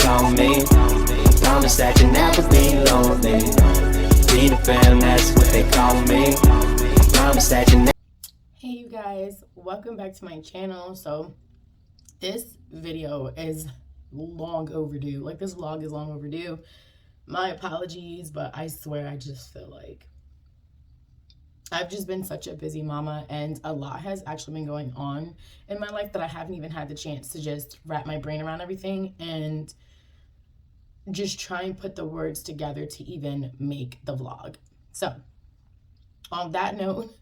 call me. Promise that you never be lonely. Be the fam, that's what they call me. Promise that you never. Hey you guys, welcome back to my channel. So this video is long overdue. Like, this vlog is long overdue. My apologies, but I swear I just feel like I've just been such a busy mama, and a lot has actually been going on in my life that I haven't even had the chance to just wrap my brain around everything and just try and put the words together to even make the vlog. So on that note,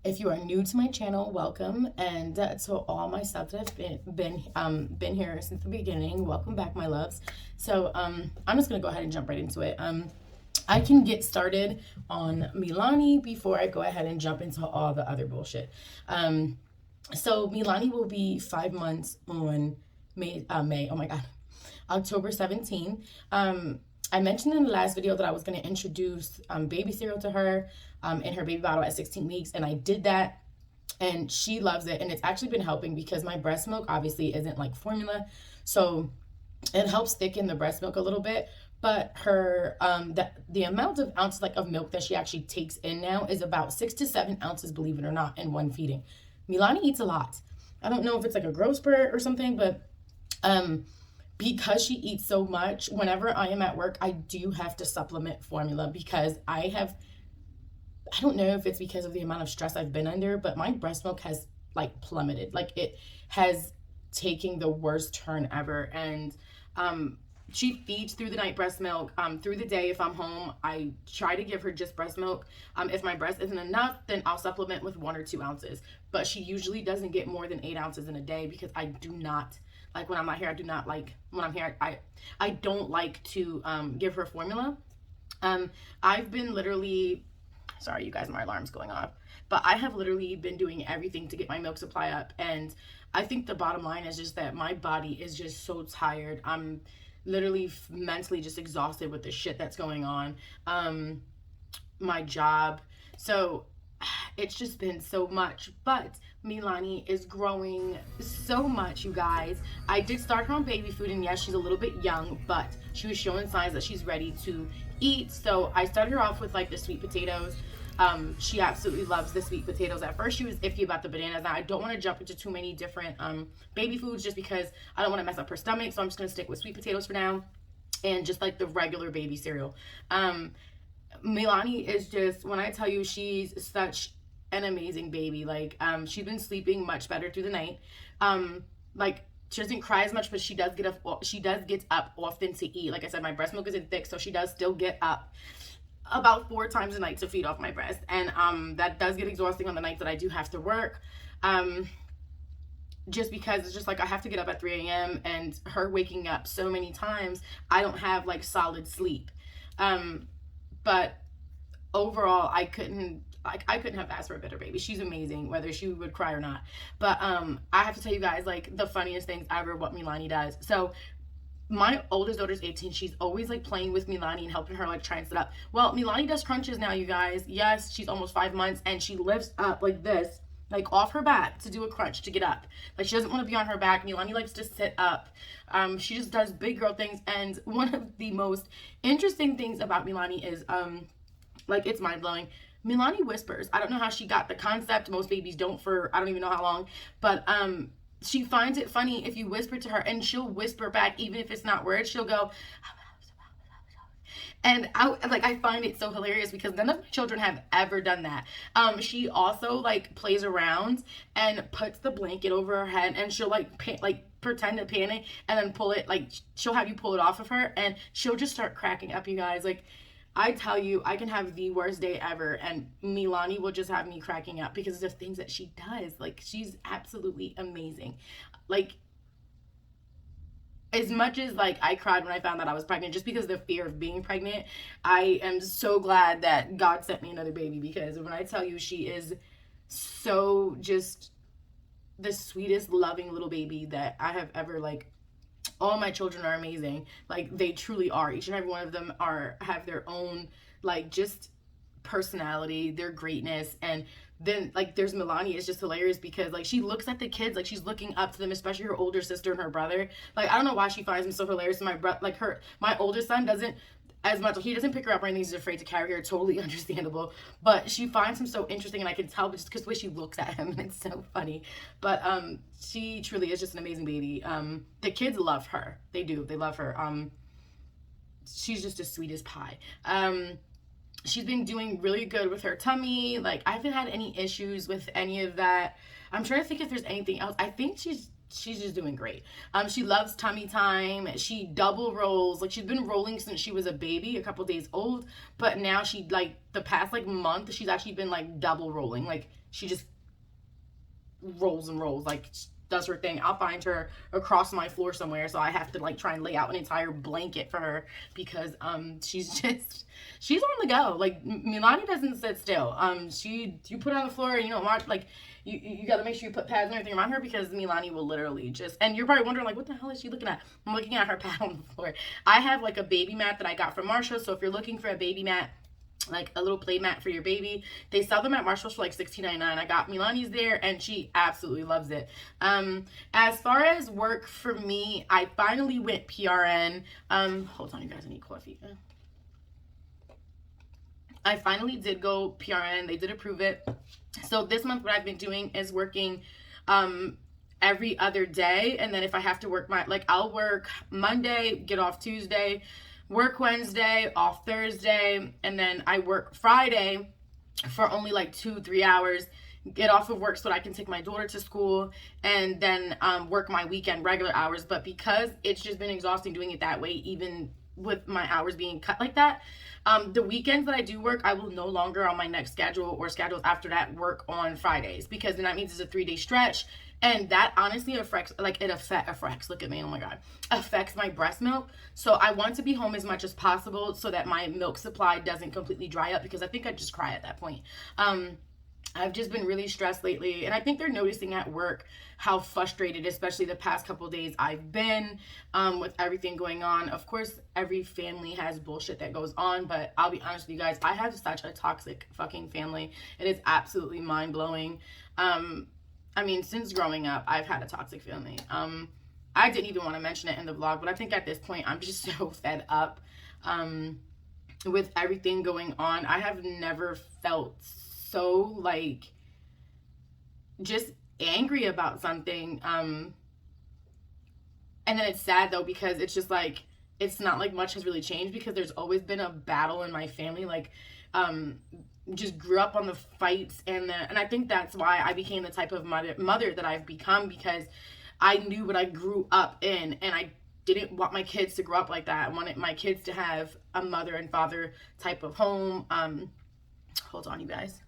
if you are new to my channel, welcome, and to all my stuff that have been here since the beginning, welcome back, my loves. So I'm just gonna go ahead and jump right into it. I can get started on Milani before I go ahead and jump into all the other bullshit. So Milani will be 5 months on May, oh my god, October 17. I mentioned in the last video that I was going to introduce baby cereal to her in her baby bottle at 16 weeks, and I did that, and she loves it, and it's actually been helping because my breast milk obviously isn't like formula, so it helps thicken the breast milk a little bit, but her the amount of ounces like of milk that she actually takes in now is about 6 to 7 ounces, believe it or not, in one feeding. Milani eats a lot. I don't know if it's like a growth spurt or something, but because she eats so much, whenever I am at work, I do have to supplement formula because I don't know if it's because of the amount of stress I've been under, but my breast milk has like plummeted. Like, it has taken the worst turn ever. And she feeds through the night breast milk. Through the day, if I'm home, I try to give her just breast milk. If my breast isn't enough, then I'll supplement with 1 or 2 ounces. But she usually doesn't get more than 8 ounces in a day because I do not, like, when I'm not here, I do not like, when I'm here, I don't like to give her formula. I've been literally, sorry you guys, my alarm's going off, but I have literally been doing everything to get my milk supply up. And I think the bottom line is just that my body is just so tired. I'm literally mentally just exhausted with the shit that's going on. My job. So it's just been so much, but Milani is growing so much, you guys. I did start her on baby food, and yes, she's a little bit young, but she was showing signs that she's ready to eat. So I started her off with like the sweet potatoes. She absolutely loves the sweet potatoes. At first she was iffy about the bananas. Now I don't want to jump into too many different baby foods just because I don't want to mess up her stomach, so I'm just going to stick with sweet potatoes for now and just like the regular baby cereal. Milani is just, when I tell you, she's such an amazing baby. Like, she's been sleeping much better through the night. Like, she doesn't cry as much, but she does get up often to eat. Like I said, my breast milk isn't thick, so she does still get up about 4 times a night to feed off my breast, and that does get exhausting on the night that I do have to work, just because it's just like I have to get up at 3 a.m. and her waking up so many times, I don't have like solid sleep. But overall, I couldn't have asked for a better baby. She's amazing, whether she would cry or not. But I have to tell you guys, like, the funniest things ever what Milani does. So my oldest daughter's 18. She's always like playing with Milani and helping her like try and sit up. Well, Milani does crunches now, you guys. Yes, she's almost 5 months, and she lifts up like this, like off her back to do a crunch to get up. Like, she doesn't want to be on her back. Milani likes to sit up. She just does big girl things. And one of the most interesting things about Milani is like, it's mind-blowing. Milani whispers. I don't know how she got the concept. Most babies don't for I don't even know how long, but she finds it funny if you whisper to her, and she'll whisper back even if it's not words. She'll go, and I find it so hilarious because none of my children have ever done that. She also like plays around and puts the blanket over her head, and she'll like pretend to panic and then pull it, like she'll have you pull it off of her, and she'll just start cracking up, you guys. Like, I tell you, I can have the worst day ever, and Milani will just have me cracking up because of the things that she does. Like, she's absolutely amazing. Like, as much as like I cried when I found out I was pregnant just because of the fear of being pregnant, I am so glad that God sent me another baby, because when I tell you, she is so just the sweetest, loving little baby that I have ever, like, all my children are amazing. Like, they truly are. Each and every one of them have their own, like, just personality, their greatness, and then like there's Milani. It's just hilarious because like she looks at the kids like she's looking up to them, especially her older sister and her brother. Like I don't know why she finds them so hilarious. My older son doesn't as much. He doesn't pick her up or anything. He's afraid to carry her. Totally understandable. But she finds him so interesting, and I can tell just because the way she looks at him, and it's so funny. But she truly is just an amazing baby. The kids love her. They do. They love her. She's just as sweet as pie. She's been doing really good with her tummy. Like I haven't had any issues with any of that. I'm trying to think if there's anything else. I think she's just doing great. She loves tummy time. She double rolls. Like she's been rolling since she was a baby, a couple days old, but now she like the past like month she's actually been like double rolling. Like she just rolls and rolls, like does her thing. I'll find her across my floor somewhere, so I have to like try and lay out an entire blanket for her because she's on the go. Like Milani doesn't sit still. You put her on the floor and watch, like you got to make sure you put pads and everything around her because Milani will literally just, and you're probably wondering like what the hell is she looking at? I'm looking at her pad on the floor. I have like a baby mat that I got from Marsha, so if you're looking for a baby mat, like a little play mat for your baby, they sell them at Marshall's for like $16.99. I got Milani's there and she absolutely loves it. As far as work for me, I finally went PRN. Hold on, you guys, I need coffee. I finally did go PRN. They did approve it. So this month what I've been doing is working every other day, and then if I have to work I'll work Monday, get off Tuesday, work Wednesday, off Thursday, and then I work Friday for only like 2-3 hours, get off of work so that I can take my daughter to school, and then work my weekend regular hours. But because it's just been exhausting doing it that way, even with my hours being cut like that, the weekends that I do work, I will no longer on my next schedule or schedules after that work on Fridays, because then that means it's a 3-day stretch. And that honestly affects, look at me, oh my God, affects my breast milk. So I want to be home as much as possible so that my milk supply doesn't completely dry up, because I think I'd just cry at that point. I've just been really stressed lately, and I think they're noticing at work how frustrated, especially the past couple of days, I've been with everything going on. Of course, every family has bullshit that goes on, but I'll be honest with you guys, I have such a toxic fucking family. It is absolutely mind-blowing. I mean, since growing up, I've had a toxic family. I didn't even want to mention it in the vlog, but I think at this point, I'm just so fed up with everything going on. I have never felt so, like, just angry about something. And then it's sad, though, because it's just, like, it's not like much has really changed, because there's always been a battle in my family. Like, just grew up on the fights, and I think that's why I became the type of mother that I've become, because I knew what I grew up in, and I didn't want my kids to grow up like that. I wanted my kids to have a mother and father type of home. Hold on, you guys.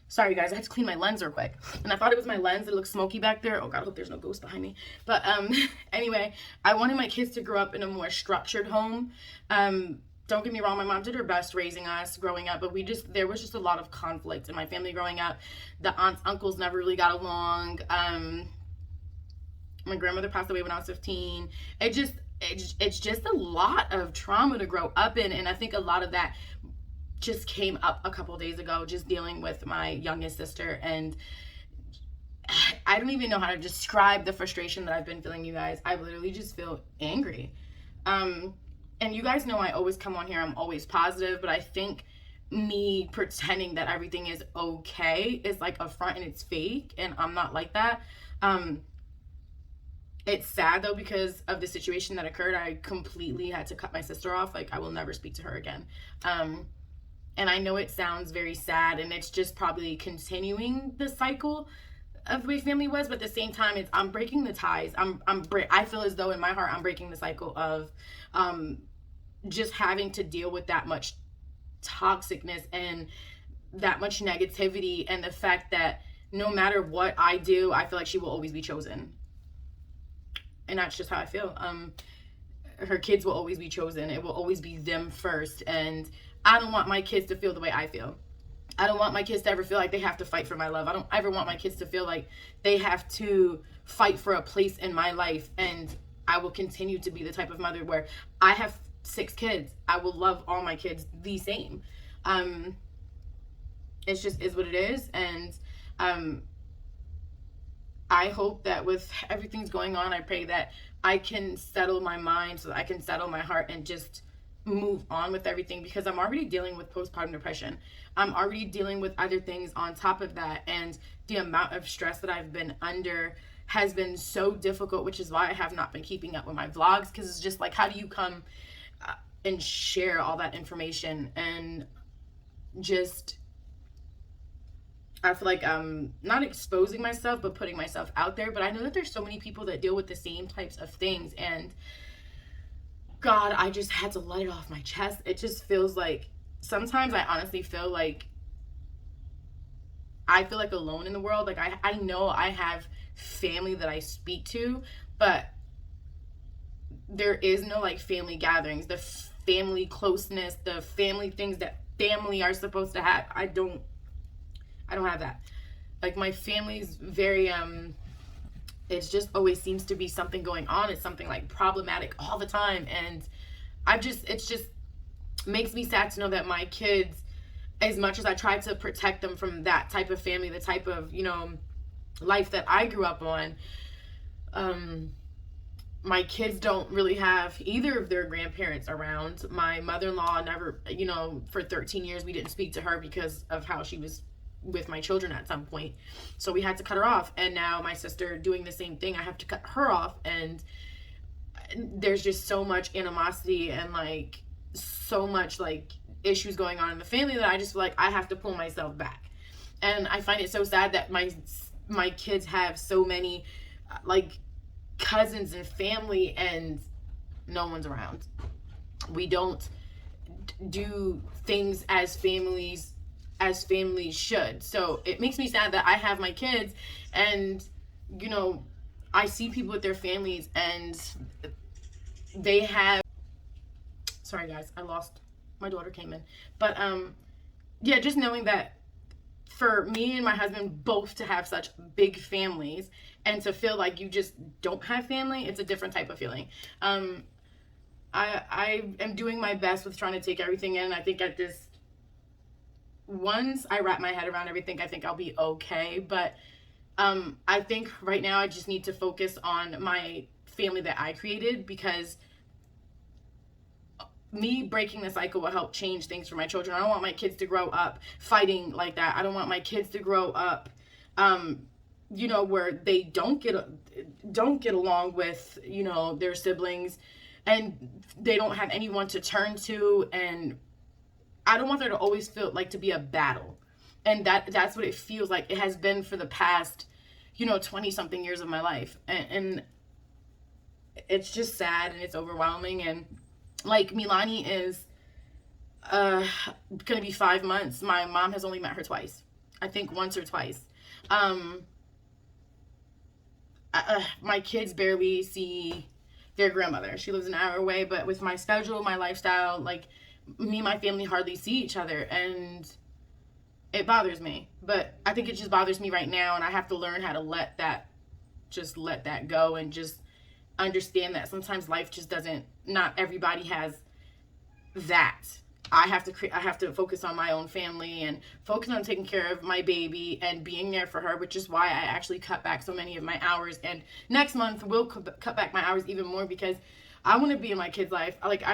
Sorry, guys, I had to clean my lens real quick, and I thought it was my lens. It looks smoky back there. Oh God, I hope there's no ghost behind me. But anyway, I wanted my kids to grow up in a more structured home. Don't get me wrong, my mom did her best raising us growing up, but there was just a lot of conflict in my family growing up. The aunts, uncles never really got along. My grandmother passed away when I was 15. It's just a lot of trauma to grow up in, and I think a lot of that just came up a couple days ago, just dealing with my youngest sister, and I don't even know how to describe the frustration that I've been feeling, you guys. I literally just feel angry. And you guys know I always come on here, I'm always positive, but I think me pretending that everything is okay is like a front and it's fake, and I'm not like that. It's sad though, because of the situation that occurred. I completely had to cut my sister off. Like, I will never speak to her again. And I know it sounds very sad, and it's just probably continuing the cycle of the way family was, but at the same time, I'm breaking the ties. I feel as though in my heart I'm breaking the cycle of just having to deal with that much toxicness and that much negativity, and the fact that no matter what I do, I feel like she will always be chosen. And that's just how I feel. Her kids will always be chosen. It will always be them first, and I don't want my kids to feel the way I feel. I don't want my kids to ever feel like they have to fight for my love. I don't ever want my kids to feel like they have to fight for a place in my life. And I will continue to be the type of mother where I have 6 kids. I will love all my kids the same. it's just is what it is. And I hope that with everything's going on, I pray that I can settle my mind so that I can settle my heart and just move on with everything, because I'm already dealing with postpartum depression. I'm already dealing with other things on top of that, and the amount of stress that I've been under has been so difficult, which is why I have not been keeping up with my vlogs, because it's just like, how do you come and share all that information? And just, I feel like I'm not exposing myself, but putting myself out there. But I know that there's so many people that deal with the same types of things, and God, I just had to let it off my chest. It just feels like, sometimes I honestly feel like alone in the world. Like I know I have family that I speak to, but there is no like family gatherings, the family closeness, the family things that family are supposed to have. I don't have that. Like, my family's very it's just always seems to be something going on. It's something like problematic all the time, and it's just makes me sad to know that my kids, as much as I try to protect them from that type of family, the type of, you know, life that I grew up on, my kids don't really have either of their grandparents around. My mother-in-law never, you know, for 13 years we didn't speak to her because of how she was with my children at some point, so we had to cut her off. And now my sister doing the same thing, I have to cut her off, and there's just so much animosity and like so much like issues going on in the family that I just feel like I have to pull myself back. And I find it so sad that my kids have so many like cousins and family, and no one's around. We don't do things as families should. So it makes me sad that I have my kids, and you know, I see people with their families and they have, sorry guys, my daughter came in. But yeah, just knowing that for me and my husband both to have such big families and to feel like you just don't have family, it's a different type of feeling. I am doing my best with trying to take everything in. I think once I wrap my head around everything, I think I'll be okay. But I think right now I just need to focus on my family that I created, because me breaking the cycle will help change things for my children. I don't want my kids to grow up fighting like that. I don't want my kids to grow up, you know, where they don't get along with, you know, their siblings, and they don't have anyone to turn to. And I don't want there to always feel like to be a battle. And that's what it feels like. It has been for the past, you know, 20 something years of my life. And it's just sad, and it's overwhelming. And like, Milani is gonna be 5 months. My mom has only met her twice, I think once or twice. My kids barely see their grandmother. She lives an hour away, but with my schedule, my lifestyle, like, me and my family hardly see each other, and it bothers me. But I think it just bothers me right now, and I have to learn how to let that go, and just understand that sometimes life just doesn't, not everybody has that. I have to focus on my own family and focus on taking care of my baby and being there for her, which is why I actually cut back so many of my hours. And next month we'll cut back my hours even more, because I want to be in my kids' life. Like,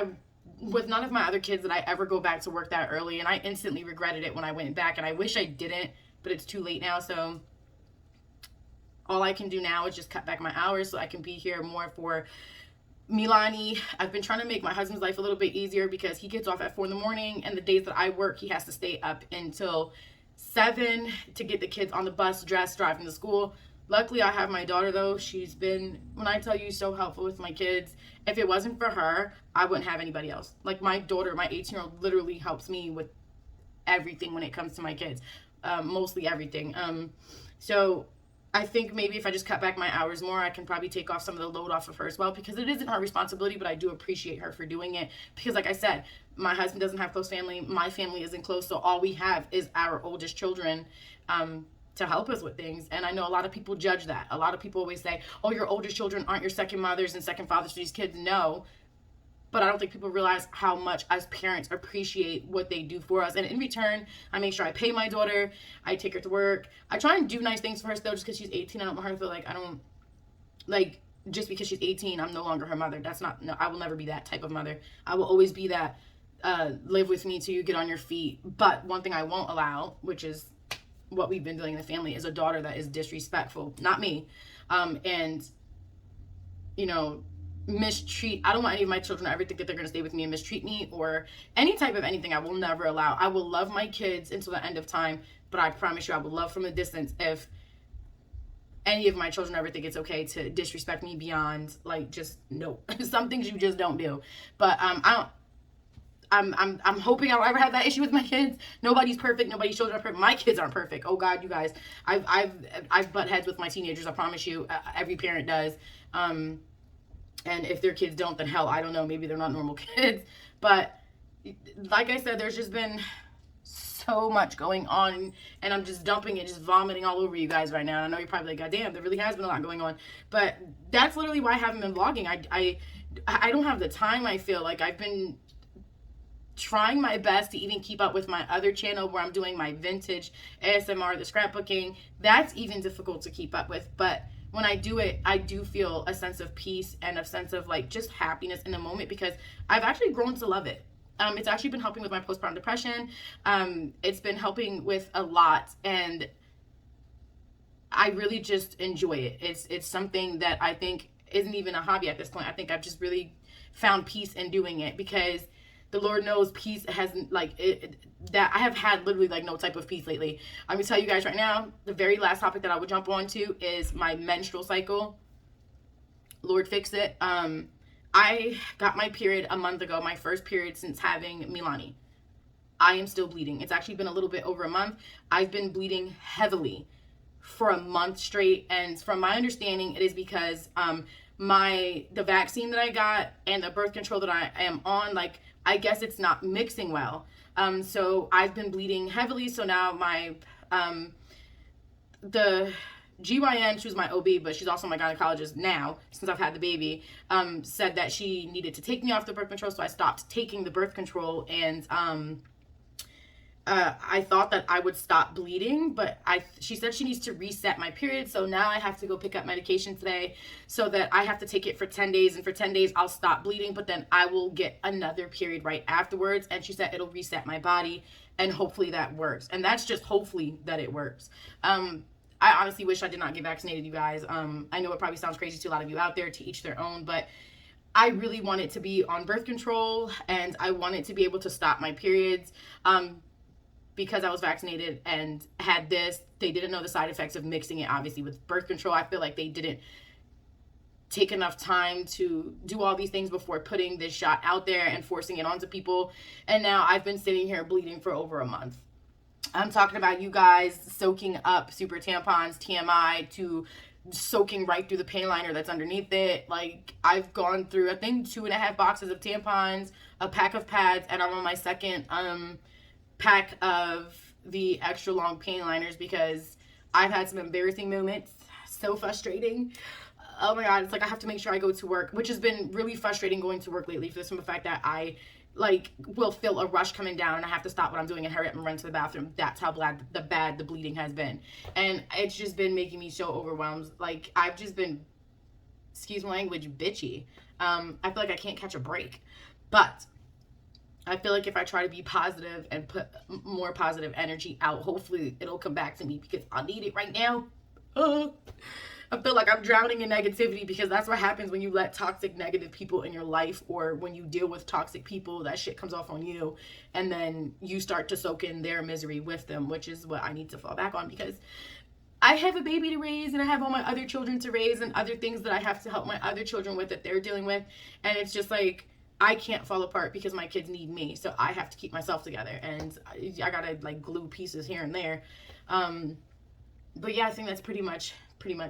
with none of my other kids did I ever go back to work that early, and I instantly regretted it when I went back, and I wish I didn't, but it's too late now. So all I can do now is just cut back my hours so I can be here more for Milani. I've been trying to make my husband's life a little bit easier, because he gets off at 4 in the morning, and the days that I work, he has to stay up until 7 to get the kids on the bus, dressed, driving to school. Luckily, I have my daughter, though. She's been, when I tell you, so helpful with my kids. If it wasn't for her, I wouldn't have anybody else. Like, my daughter, my 18-year-old, literally helps me with everything when it comes to my kids. Mostly everything. So I think maybe if I just cut back my hours more, I can probably take off some of the load off of her as well, because it isn't her responsibility, but I do appreciate her for doing it. Because like I said, my husband doesn't have close family. My family isn't close. So all we have is our oldest children to help us with things. And I know a lot of people judge that. A lot of people always say, oh, your oldest children aren't your second mothers and second fathers to these kids. No, but I don't think people realize how much as parents appreciate what they do for us. And in return, I make sure I pay my daughter. I take her to work. I try and do nice things for her still, just because she's 18. I don't want her to feel like just because she's 18, I'm no longer her mother. That's not, no, I will never be that type of mother. I will always be that, live with me till you get on your feet. But one thing I won't allow, which is what we've been doing in the family, is a daughter that is disrespectful. Not me. And, you know, mistreat. I don't want any of my children to ever think that they're going to stay with me and mistreat me or any type of anything. I will never allow. I will love my kids until the end of time, but I promise you I will love from a distance if any of my children ever think it's okay to disrespect me beyond, like, just no. Some things you just don't do. But I'm hoping I don't ever have that issue with my kids. Nobody's perfect. Nobody's children are perfect. My kids aren't perfect. Oh God, you guys. I've butt heads with my teenagers. I promise you. Every parent does. And if their kids don't, then hell, I don't know. Maybe they're not normal kids. But like I said, there's just been so much going on, and I'm just dumping it, just vomiting all over you guys right now. And I know you're probably like, God damn, there really has been a lot going on. But that's literally why I haven't been vlogging. I don't have the time. I feel like I've been trying my best to even keep up with my other channel where I'm doing my vintage ASMR, the scrapbooking. That's even difficult to keep up with. But when I do it, I do feel a sense of peace and a sense of like just happiness in the moment, because I've actually grown to love it. It's actually been helping with my postpartum depression. It's been helping with a lot, and I really just enjoy it. It's something that I think isn't even a hobby at this point. I think I've just really found peace in doing it, because the Lord knows peace hasn't, like, that I have had literally like no type of peace lately. I'm gonna tell you guys right now, the very last topic that I would jump on to is my menstrual cycle. Lord fix it. I got my period a month ago, my first period since having Milani. I am still bleeding. It's actually been a little bit over a month. I've been bleeding heavily for a month straight, and from my understanding, it is because the vaccine that I got and the birth control that I am on, like, I guess it's not mixing well. So I've been bleeding heavily. So now the GYN, she was my OB, but she's also my gynecologist now, since I've had the baby, said that she needed to take me off the birth control. So I stopped taking the birth control, and I thought that I would stop bleeding, but she said she needs to reset my period. So now I have to go pick up medication today, so that I have to take it for 10 days. And for 10 days, I'll stop bleeding, but then I will get another period right afterwards. And she said it'll reset my body, and hopefully that works. And that's just hopefully that it works. I honestly wish I did not get vaccinated, you guys. I know it probably sounds crazy to a lot of you out there, to each their own, but I really wanted to be on birth control, and I wanted to be able to stop my periods. Because I was vaccinated and had this, they didn't know the side effects of mixing it, obviously, with birth control. I feel like they didn't take enough time to do all these things before putting this shot out there and forcing it onto people. And now I've been sitting here bleeding for over a month. I'm talking about you guys soaking up super tampons, TMI, to soaking right through the pain liner that's underneath it. Like, I've gone through, I think, 2.5 boxes of tampons, a pack of pads, and I'm on my second pack of the extra long pain liners, because I've had some embarrassing moments. So frustrating. Oh my God, it's like I have to make sure I go to work, which has been really frustrating going to work lately, for the fact that I will feel a rush coming down, and I have to stop what I'm doing and hurry up and run to the bathroom. That's how bad the bleeding has been. And it's just been making me so overwhelmed. Like, I've just been, excuse my language, bitchy. I feel like I can't catch a break. But I feel like if I try to be positive and put more positive energy out, hopefully it'll come back to me, because I need it right now. I feel like I'm drowning in negativity, because that's what happens when you let toxic, negative people in your life, or when you deal with toxic people, that shit comes off on you, and then you start to soak in their misery with them, which is what I need to fall back on, because I have a baby to raise, and I have all my other children to raise, and other things that I have to help my other children with that they're dealing with. And it's just like, I can't fall apart because my kids need me, so I have to keep myself together, and I gotta like glue pieces here and there. But yeah, I think that's pretty much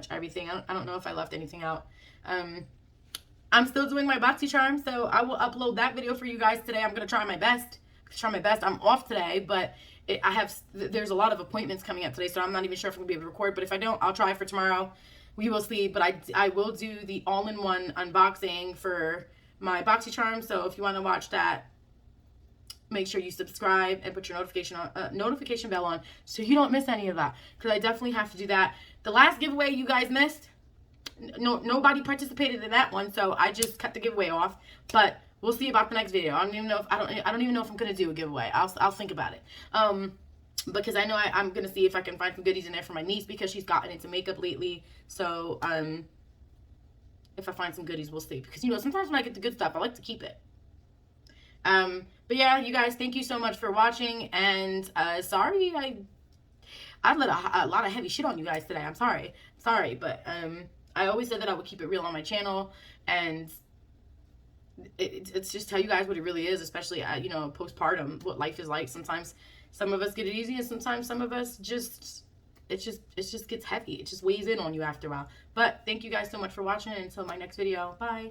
everything. I don't know if I left anything out. I'm still doing my boxy charm, so I will upload that video for you guys today. I'm gonna try my best. I'm off today, but there's a lot of appointments coming up today, so I'm not even sure if I'm gonna be able to record. But if I don't, I'll try for tomorrow. We will see. But I will do the all-in-one unboxing for my BoxyCharm. So if you want to watch that, make sure you subscribe and put your notification bell on so you don't miss any of that, because I definitely have to do that. The last giveaway you guys missed, nobody participated in that one, so I just cut the giveaway off. But we'll see about the next video. I don't even know if I'm gonna do a giveaway. I'll think about it. Because I know I'm gonna see if I can find some goodies in there for my niece, because she's gotten into makeup lately. So if I find some goodies, we'll see. Because, you know, sometimes when I get the good stuff, I like to keep it. But yeah, you guys, thank you so much for watching, and sorry I let a lot of heavy shit on you guys today. I'm sorry, but I always said that I would keep it real on my channel, and it's just tell you guys what it really is, especially you know, postpartum, what life is like. Sometimes some of us get it easy, and sometimes some of us just it just gets heavy. It just weighs in on you after a while. But thank you guys so much for watching, and until my next video, bye.